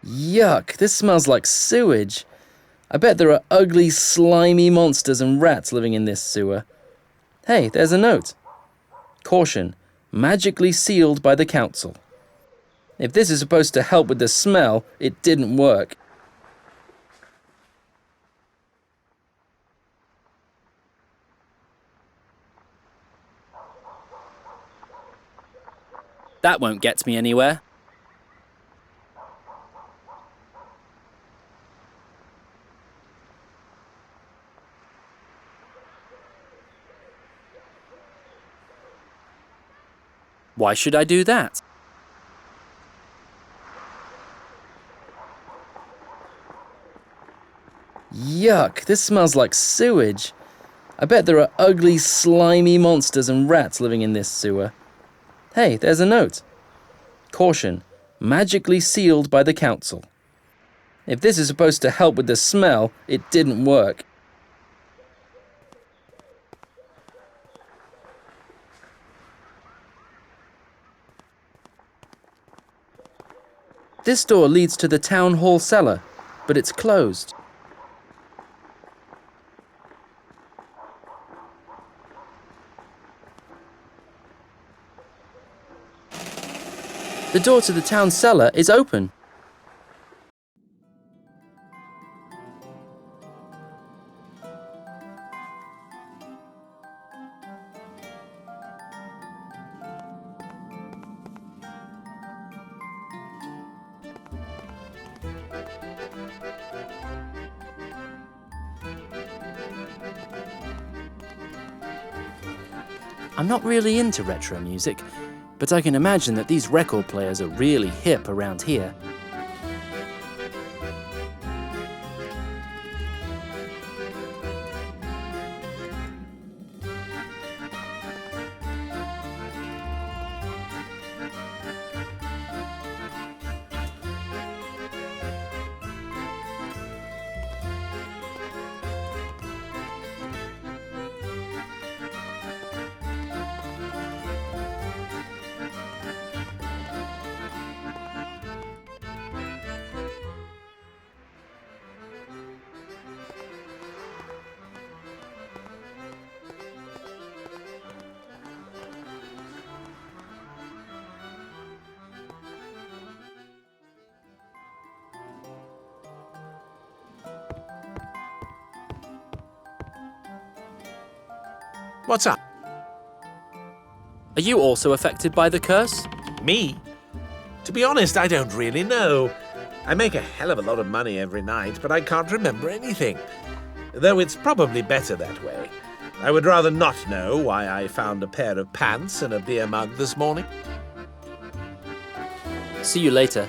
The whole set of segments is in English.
Yuck, this smells like sewage. I bet there are ugly, slimy monsters and rats living in this sewer. Hey, there's a note. Caution, magically sealed by the council. If this is supposed to help with the smell, it didn't work. That won't get me anywhere. Why should I do that? Yuck, this smells like sewage. I bet there are ugly, slimy monsters and rats living in this sewer. Hey, there's a note. Caution, magically sealed by the council. If this is supposed to help with the smell, it didn't work. This door leads to the town hall cellar, but it's closed. The door to the town cellar is open. I'm not really into retro music, but I can imagine that these record players are really hip around here. What's up? Are you also affected by the curse? Me? To be honest, I don't really know. I make a hell of a lot of money every night, but I can't remember anything. Though it's probably better that way. I would rather not know why I found a pair of pants and a beer mug this morning. See you later.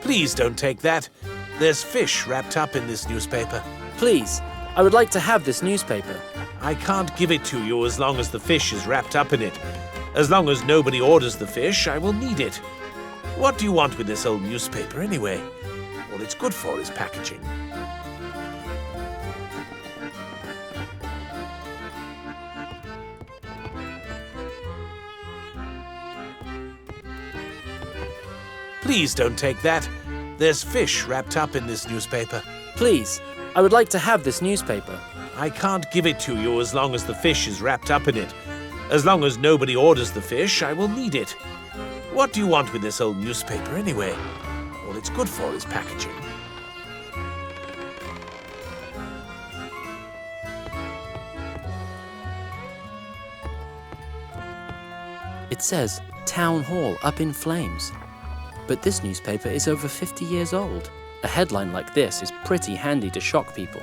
Please don't take that. There's fish wrapped up in this newspaper. Please, I would like to have this newspaper. I can't give it to you as long as the fish is wrapped up in it. As long as nobody orders the fish, I will need it. What do you want with this old newspaper anyway? All it's good for is packaging. Please don't take that. There's fish wrapped up in this newspaper. Please, I would like to have this newspaper. I can't give it to you as long as the fish is wrapped up in it. As long as nobody orders the fish, I will need it. What do you want with this old newspaper anyway? All it's good for is packaging. It says, Town Hall up in flames. But this newspaper is over 50 years old. A headline like this is pretty handy to shock people,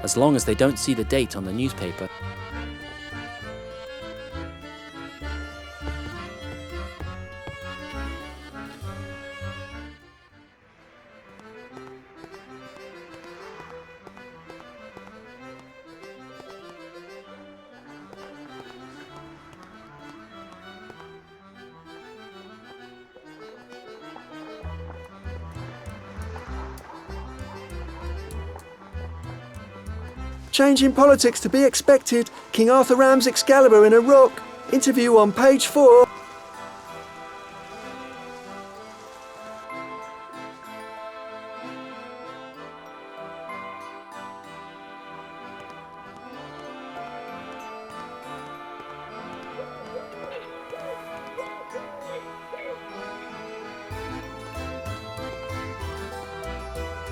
as long as they don't see the date on the newspaper. Change in politics to be expected. King Arthur rams Excalibur in a rock. Interview on page 4.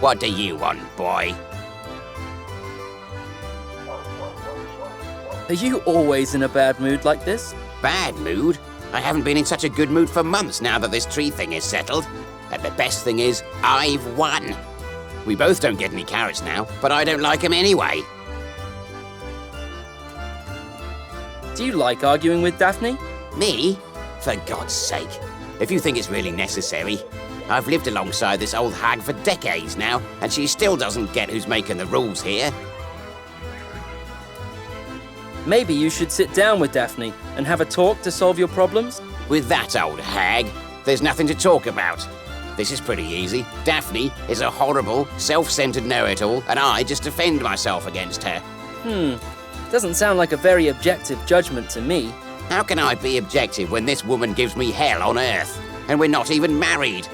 What do you want, boy? Are you always in a bad mood like this? Bad mood? I haven't been in such a good mood for months now that this tree thing is settled. And the best thing is, I've won. We both don't get any carrots now, but I don't like them anyway. Do you like arguing with Daphne? Me? For God's sake. If you think it's really necessary. I've lived alongside this old hag for decades now, and she still doesn't get who's making the rules here. Maybe you should sit down with Daphne and have a talk to solve your problems? With that old hag, there's nothing to talk about. This is pretty easy. Daphne is a horrible, self-centered know-it-all, and I just defend myself against her. Doesn't sound like a very objective judgment to me. How can I be objective when this woman gives me hell on earth? And we're not even married.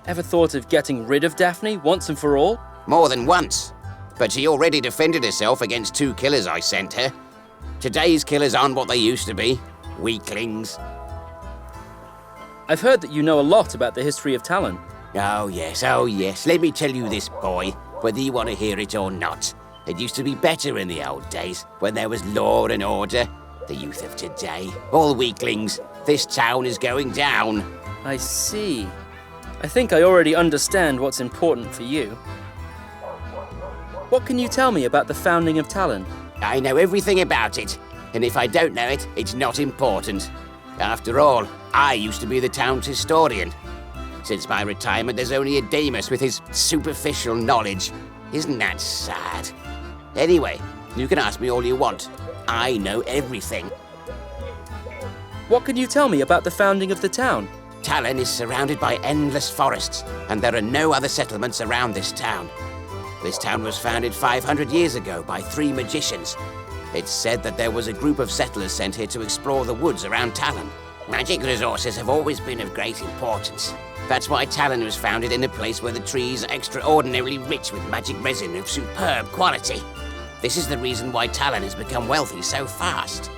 Ever thought of getting rid of Daphne once and for all? More than once. But she already defended herself against 2 killers I sent her. Today's killers aren't what they used to be. Weaklings. I've heard that you know a lot about the history of Talon. Oh yes. Let me tell you this, boy, whether you want to hear it or not. It used to be better in the old days, when there was law and order. The youth of today, all weaklings. This town is going down. I see. I think I already understand what's important for you. What can you tell me about the founding of Talon? I know everything about it, and if I don't know it, it's not important. After all, I used to be the town's historian. Since my retirement, there's only a Demas with his superficial knowledge. Isn't that sad? Anyway, you can ask me all you want. I know everything. What can you tell me about the founding of the town? Talon is surrounded by endless forests, and there are no other settlements around this town. This town was founded 500 years ago by 3 magicians. It's said that there was a group of settlers sent here to explore the woods around Talon. Magic resources have always been of great importance. That's why Talon was founded in a place where the trees are extraordinarily rich with magic resin of superb quality. This is the reason why Talon has become wealthy so fast.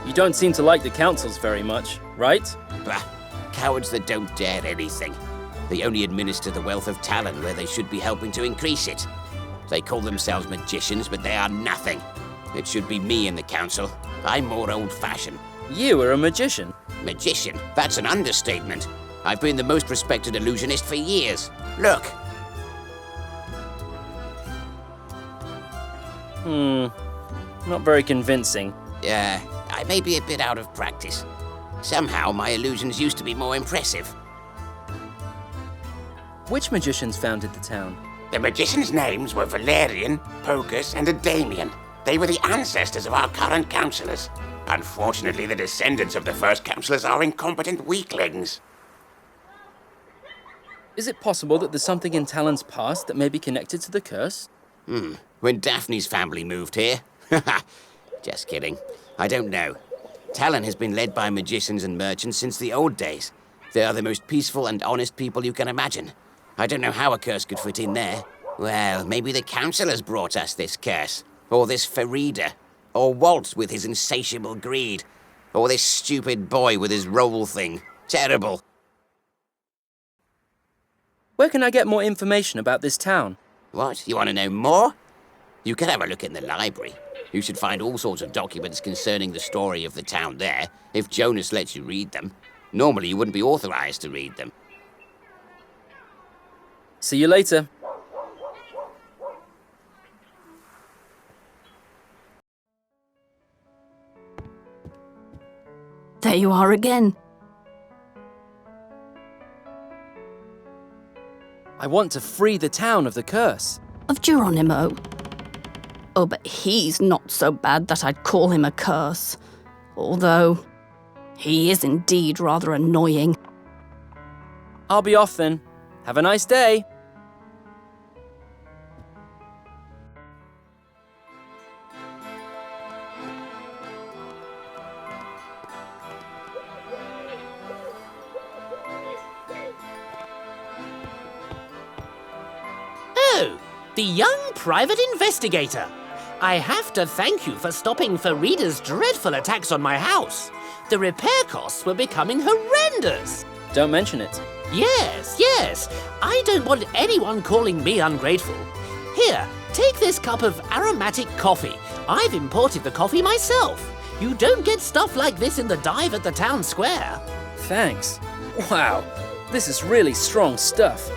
You don't seem to like the councils very much, right? Bah, cowards that don't dare anything. They only administer the wealth of Talon where they should be helping to increase it. They call themselves magicians, but they are nothing. It should be me in the council. I'm more old-fashioned. You are a magician. Magician? That's an understatement. I've been the most respected illusionist for years. Look. Not very convincing. I may be a bit out of practice. Somehow, my illusions used to be more impressive. Which magicians founded the town? The magicians' names were Valerian, Pocus, and Adamian. They were the ancestors of our current councillors. Unfortunately, the descendants of the first councillors are incompetent weaklings. Is it possible that there's something in Talon's past that may be connected to the curse? When Daphne's family moved here? Just kidding. I don't know. Talon has been led by magicians and merchants since the old days. They are the most peaceful and honest people you can imagine. I don't know how a curse could fit in there. Well, maybe the councillors brought us this curse. Or this Farida. Or Walt with his insatiable greed. Or this stupid boy with his roll thing. Terrible. Where can I get more information about this town? What? You want to know more? You can have a look in the library. You should find all sorts of documents concerning the story of the town there, if Jonas lets you read them. Normally, you wouldn't be authorized to read them. See you later. There you are again. I want to free the town of the curse. Of Jeronimo. Oh, but he's not so bad that I'd call him a curse. Although, he is indeed rather annoying. I'll be off then. Have a nice day. Oh, the young private investigator. I have to thank you for stopping Farida's dreadful attacks on my house. The repair costs were becoming horrendous. Don't mention it. Yes. I don't want anyone calling me ungrateful. Here, take this cup of aromatic coffee. I've imported the coffee myself. You don't get stuff like this in the dive at the town square. Thanks. Wow, this is really strong stuff.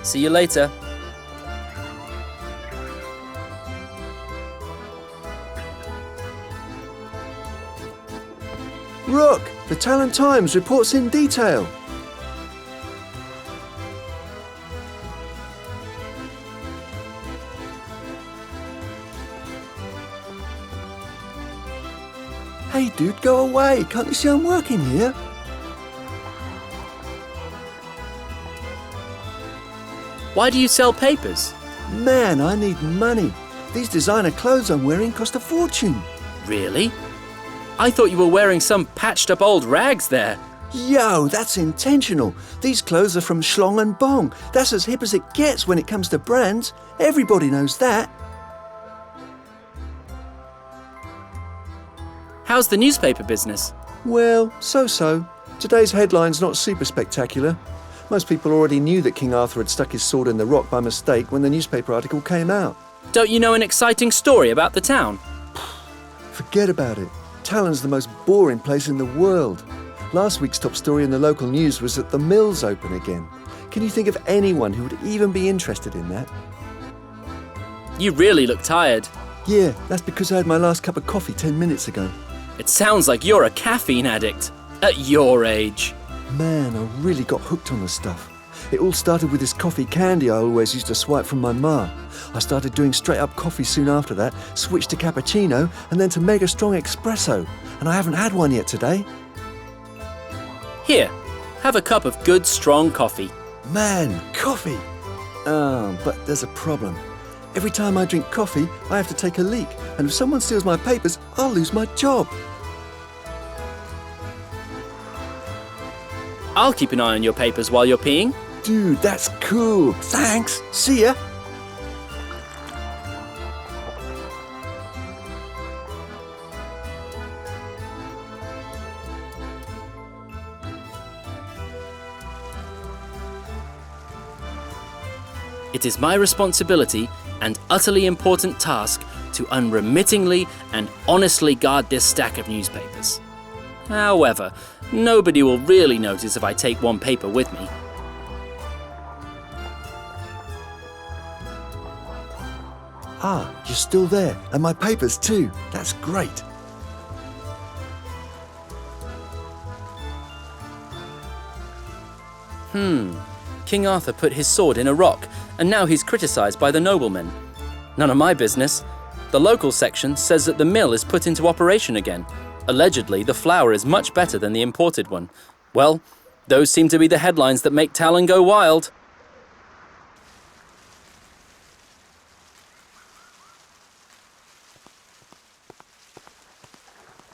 See you later. Look, the Talent Times reports in detail. Hey dude, go away. Can't you see I'm working here? Why do you sell papers? Man, I need money. These designer clothes I'm wearing cost a fortune. Really? I thought you were wearing some patched up old rags there. Yo, that's intentional. These clothes are from Schlong and Bong. That's as hip as it gets when it comes to brands. Everybody knows that. How's the newspaper business? Well, so-so. Today's headline's not super spectacular. Most people already knew that King Arthur had stuck his sword in the rock by mistake when the newspaper article came out. Don't you know an exciting story about the town? Forget about it. Talon's the most boring place in the world. Last week's top story in the local news was that the mill's open again. Can you think of anyone who would even be interested in that? You really look tired. Yeah, that's because I had my last cup of coffee 10 minutes ago. It sounds like you're a caffeine addict. At your age. Man, I really got hooked on the stuff. It all started with this coffee candy I always used to swipe from my ma. I started doing straight-up coffee soon after that, switched to cappuccino, and then to mega strong espresso. And I haven't had one yet today. Here, have a cup of good, strong coffee. Man, coffee! Oh, but there's a problem. Every time I drink coffee, I have to take a leak. And if someone steals my papers, I'll lose my job. I'll keep an eye on your papers while you're peeing. Dude, that's cool. Thanks. See ya. It is my responsibility and utterly important task to unremittingly and honestly guard this stack of newspapers. However, nobody will really notice if I take one paper with me. Ah, you're still there. And my papers too. That's great. King Arthur put his sword in a rock, and now he's criticised by the noblemen. None of my business. The local section says that the mill is put into operation again. Allegedly, the flour is much better than the imported one. Well, those seem to be the headlines that make Talon go wild.